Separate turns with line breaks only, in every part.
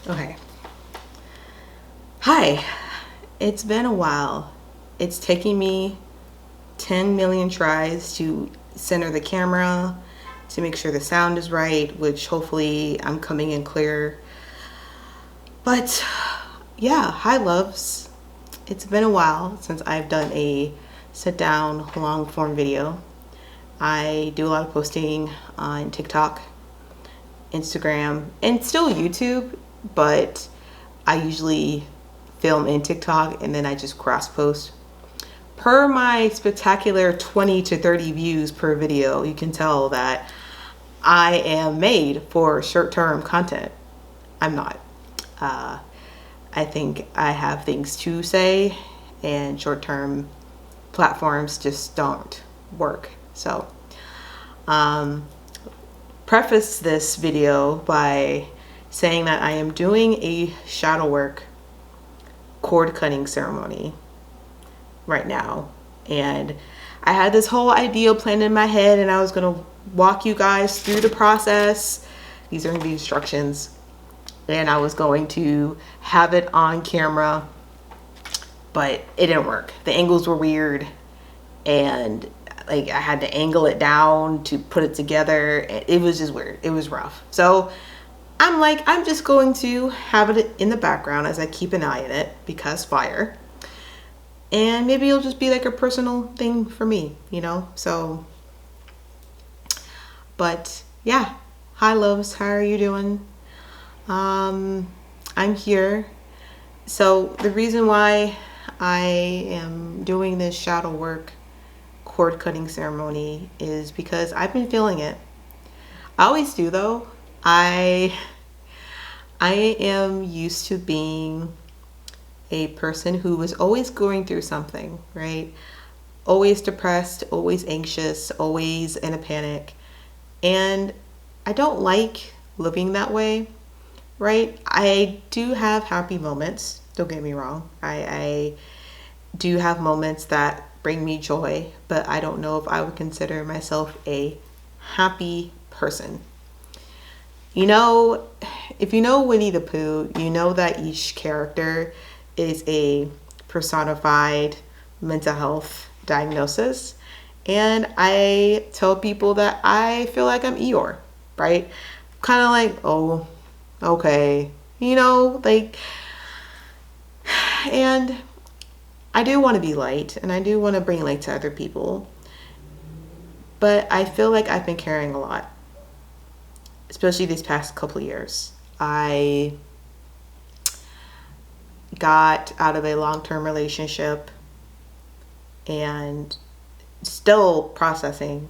Okay. Hi. It's been a while. It's taking me 10 million tries to center the camera, to make sure the sound is right, which hopefully I'm coming in clear. But yeah, hi loves. It's been a while since I've done a sit down long form video. I do a lot of posting on TikTok, Instagram, and still YouTube, but I usually film in TikTok and then I just cross post. Per my spectacular 20 to 30 views per video, you can tell that I am made for short term content. I'm not. Uh, I think I have things to say, and short term platforms just don't work. So, um, preface this video by saying that I am doing a shadow work cord cutting ceremony right now. And I had this whole idea planned in my head, and I was going to walk you guys through the process. These are the instructions. And I was going to have it on camera, but it didn't work. The angles were weird, and like I had to angle it down to put it together. It was just weird. It was rough. So I'm like, I'm just going to have it in the background as I keep an eye on it because fire. And maybe it'll just be like a personal thing for me, you know? So, but yeah. Hi loves, how are you doing? I'm here. So the reason why I am doing this shadow work cord cutting ceremony is because I've been feeling it. I always do though. I am used to being a person who was always going through something, right? Always depressed, always anxious, always in a panic. And I don't like living that way, right? I do have happy moments, don't get me wrong. I do have moments that bring me joy, but I don't know if I would consider myself a happy person. You know, if you know Winnie the Pooh, you know that each character is a personified mental health diagnosis. And I tell people that I feel like I'm Eeyore, right? Kind of like, oh, okay, you know, like, and I do want to be light and I do want to bring light to other people, but I feel like I've been carrying a lot, especially these past couple of years. I got out of a long-term relationship and still processing,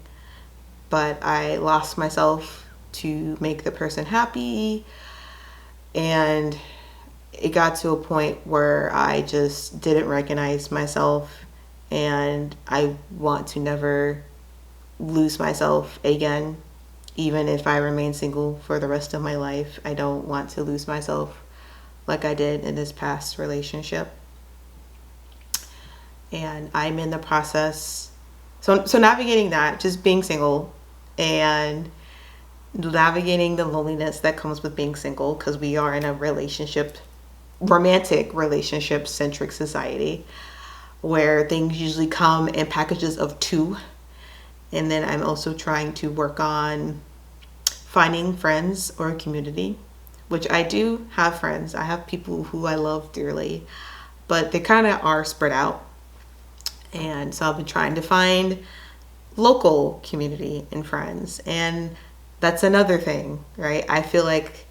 but I lost myself to make the person happy, and it got to a point where I just didn't recognize myself, and I want to never lose myself again. Even if I remain single for the rest of my life, I don't want to lose myself like I did in this past relationship. And I'm in the process. So navigating that, just being single and navigating the loneliness that comes with being single, because we are in a romantic relationship centric society where things usually come in packages of two. And then I'm also trying to work on finding friends or a community, which I do have friends. I have people who I love dearly, but they kind of are spread out. And so I've been trying to find local community and friends. And that's another thing, right? I feel like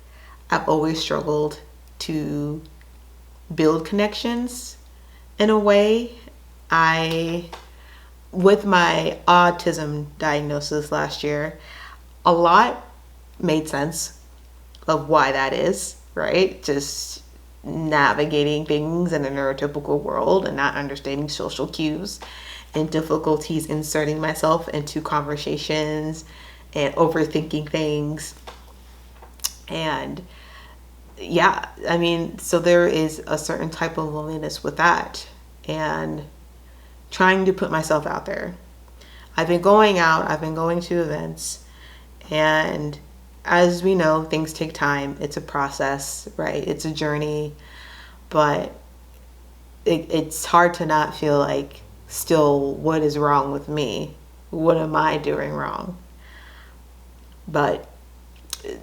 I've always struggled to build connections in a way. With my autism diagnosis last year, a lot made sense of why that is, right? Just navigating things in a neurotypical world and not understanding social cues and difficulties inserting myself into conversations and overthinking things. And yeah, I mean, so there is a certain type of loneliness with that, and trying to put myself out there. I've been going out, I've been going to events, and as we know, things take time. It's a process, right? It's a journey, but it's hard to not feel like, still, what is wrong with me? What am I doing wrong? But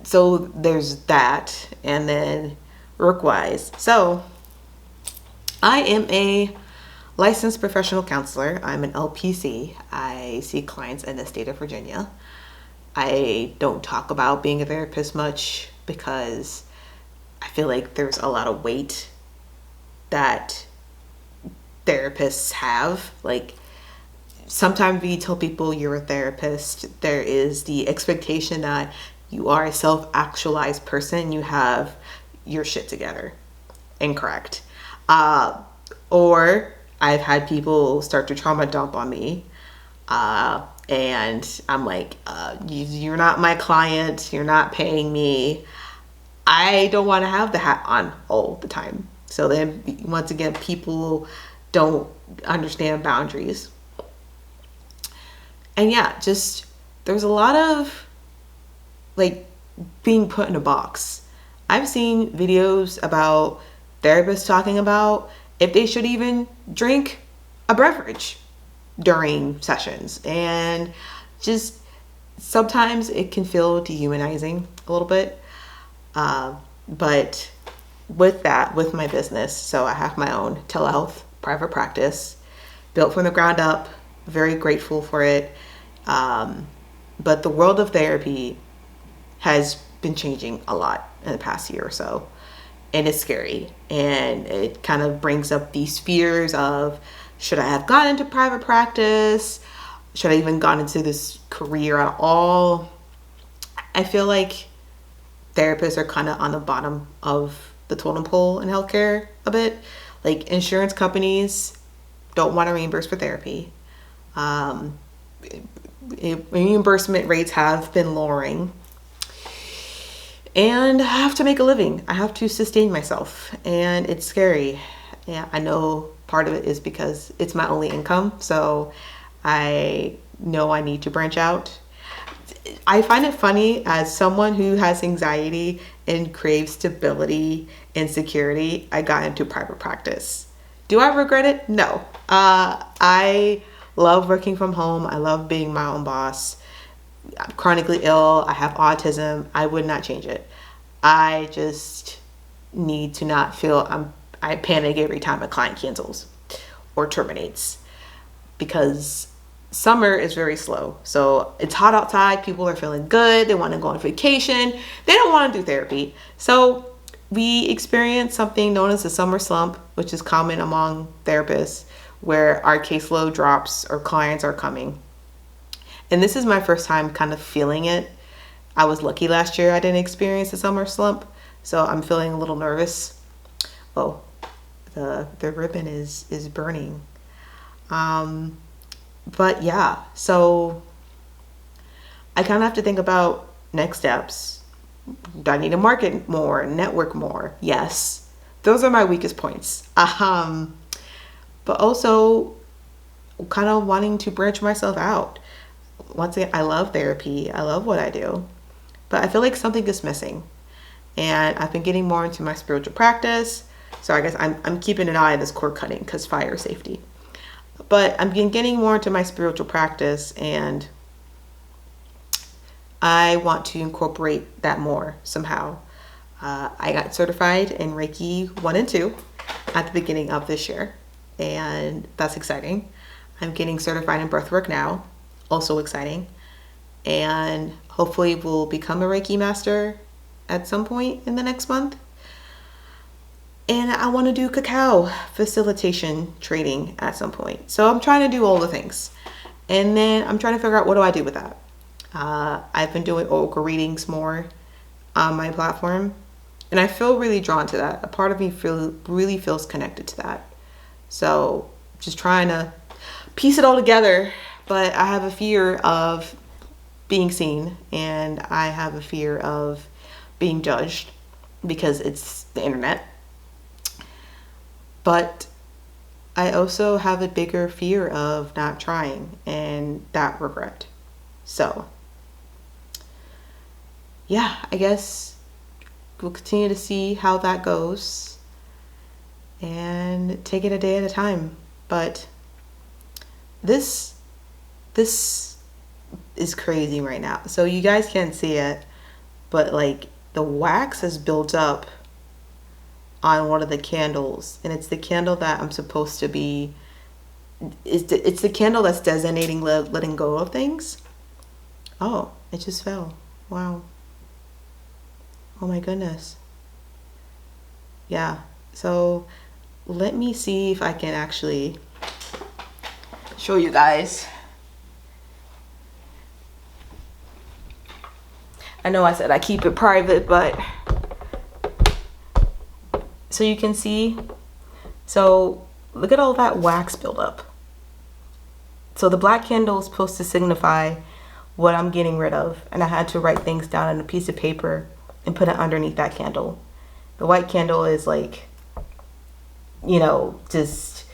so there's that. And then work-wise, so I am a licensed professional counselor. I'm an LPC. I see clients in the state of Virginia. I don't talk about being a therapist much because I feel like there's a lot of weight that therapists have. Like, sometimes when you tell people you're a therapist, there is the expectation that you are a self-actualized person, you have your shit together. Incorrect. Or I've had people start to trauma dump on me. And I'm like, you're not my client. You're not paying me. I don't want to have the hat on all the time. So then, once again, people don't understand boundaries. And yeah, just there's a lot of like being put in a box. I've seen videos about therapists talking about if they should even drink a beverage during sessions. And just sometimes it can feel dehumanizing a little bit. But with that, with my business, so I have my own telehealth private practice built from the ground up. Very grateful for it. But the world of therapy has been changing a lot in the past year or so. And it's scary. And it kind of brings up these fears of, should I have gone into private practice? Should I even gone into this career at all? I feel like therapists are kind of on the bottom of the totem pole in healthcare a bit. Like, insurance companies don't want to reimburse for therapy. Reimbursement rates have been lowering. And I have to make a living. I have to sustain myself. And it's scary. Yeah, I know part of it is because it's my only income. So I know I need to branch out. I find it funny, as someone who has anxiety and craves stability and security, I got into private practice. Do I regret it? No. I love working from home. I love being my own boss. I'm chronically ill. I have autism. I would not change it. I just need to not feel I panic every time a client cancels or terminates, because summer is very slow. So it's hot outside. People are feeling good. They want to go on vacation. They don't want to do therapy. So we experience something known as the summer slump, which is common among therapists, where our caseload drops or clients are coming. And this is my first time kind of feeling it. I was lucky last year I didn't experience the summer slump, so I'm feeling a little nervous. Oh, the ribbon is burning. But yeah, so I kind of have to think about next steps. Do I need to market more, network more? Yes, those are my weakest points. But also kind of wanting to branch myself out. Once again, I love therapy. I love what I do, but I feel like something is missing. And I've been getting more into my spiritual practice. So I guess I'm keeping an eye on this cord cutting because fire safety. But I'm getting more into my spiritual practice, and I want to incorporate that more somehow. I got certified in Reiki 1 and 2 at the beginning of this year, and that's exciting. I'm getting certified in breathwork now, also exciting. And hopefully we'll become a Reiki master at some point in the next month. And I want to do cacao facilitation training at some point. So I'm trying to do all the things. And then I'm trying to figure out, what do I do with that? I've been doing oracle readings more on my platform. And I feel really drawn to that. A part of me really feels connected to that. So just trying to piece it all together. But I have a fear of being seen. And I have a fear of being judged because it's the internet. But I also have a bigger fear of not trying and that regret. So yeah, I guess we'll continue to see how that goes and take it a day at a time. But this is crazy right now. So you guys can't see it, but like the wax has built up on one of the candles, and it's the candle that I'm supposed to be, it's the candle that's designating letting go of things. Oh, it just fell. Wow. Oh my goodness. Yeah. So let me see if I can actually show you guys. I know I said I keep it private, but so you can see. So look at all that wax buildup. So the black candle is supposed to signify what I'm getting rid of, and I had to write things down on a piece of paper and put it underneath that candle. The white candle is like, you know, just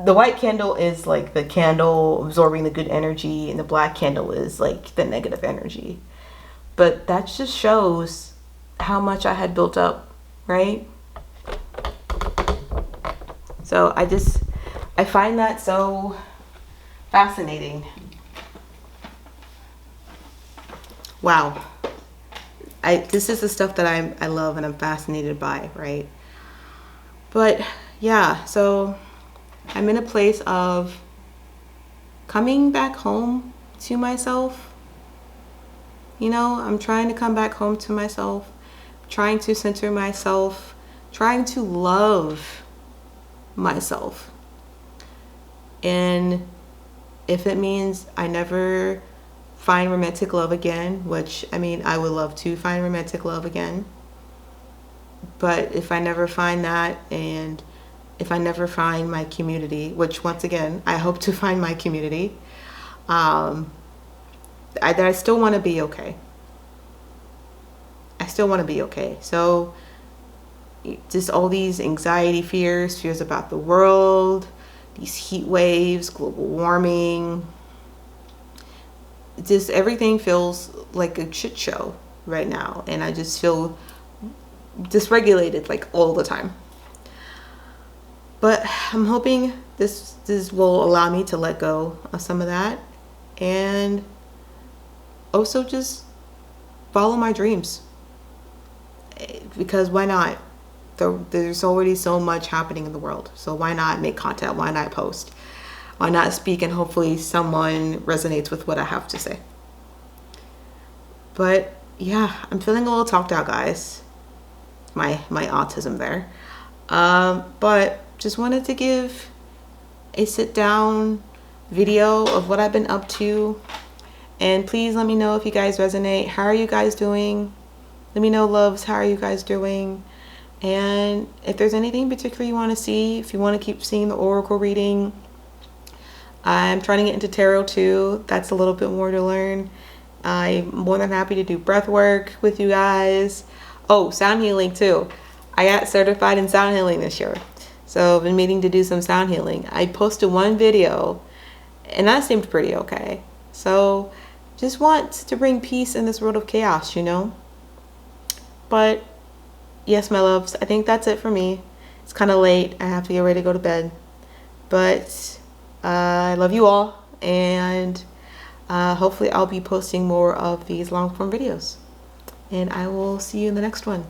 the white candle is like the candle absorbing the good energy, and the black candle is like the negative energy. But that just shows how much I had built up, right? So I find that so fascinating. Wow. This is the stuff that I love and I'm fascinated by, right? But yeah, so I'm in a place of coming back home to myself. You know, I'm trying to come back home to myself, trying to center myself, trying to love myself. And if it means I never find romantic love again, which I mean, I would love to find romantic love again. But if I never find that, and if I never find my community, which once again, I hope to find my community, I still want to be okay. I still want to be okay. So just all these anxiety fears about the world, these heat waves, global warming, just everything feels like a shit show right now. And I just feel dysregulated like all the time. But I'm hoping this will allow me to let go of some of that, and also just follow my dreams, because why not? There's already so much happening in the world, so why not make content? Why not post? Why not speak, and hopefully someone resonates with what I have to say. But yeah, I'm feeling a little talked out, guys. My autism there. But just wanted to give a sit down video of what I've been up to. And please let me know if you guys resonate. How are you guys doing? Let me know, loves, how are you guys doing? And if there's anything particular you want to see, if you want to keep seeing the oracle reading, I'm trying to get into tarot too. That's a little bit more to learn. I'm more than happy to do breath work with you guys. Oh, sound healing too. I got certified in sound healing this year. So I've been meaning to do some sound healing. I posted one video and that seemed pretty okay. So just want to bring peace in this world of chaos, you know? But yes, my loves, I think that's it for me. It's kind of late. I have to get ready to go to bed. But I love you all. And hopefully I'll be posting more of these long form videos. And I will see you in the next one.